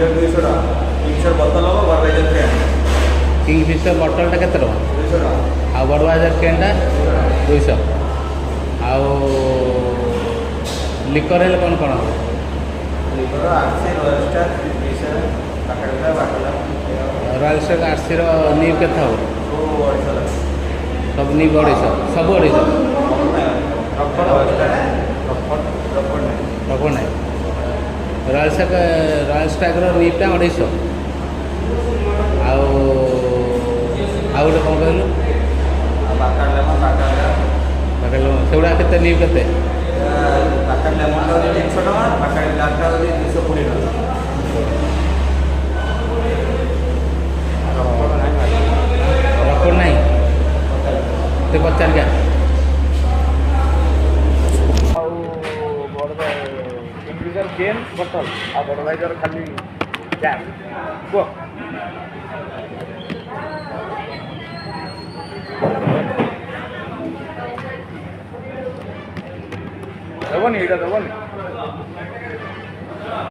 Kingfisher 200 टका Kingfisher बोतल हम बड़वाइजर कैन किंगफिशर बटलटा केते टका 200 टका आ बड़वाइजर कैनटा 200 आउ लिकर हेल्ले कौन कौन लिकर आरसी रॉयल स्टार पीसर पाकड़ला बाटला रॉयल स्टार आरसी नीव के था वो ओडिसा सब नीव ओडिशा सब ओडिशा रफर रॉयल स्टार रफर नहीं रफर नहीं रॉयल स्टार नीवटा 250 आउ गोटे कौन कहलु बाकार लेमन सेगुड़ा केते नीव केते बाकार लेमन 300 टका बाकार लाटा 220 टका रफर नहीं ते पचार क्या किंगफिशर केन बोतल आ बड़वाइजर खाली कैन को देवनी एटा देवनी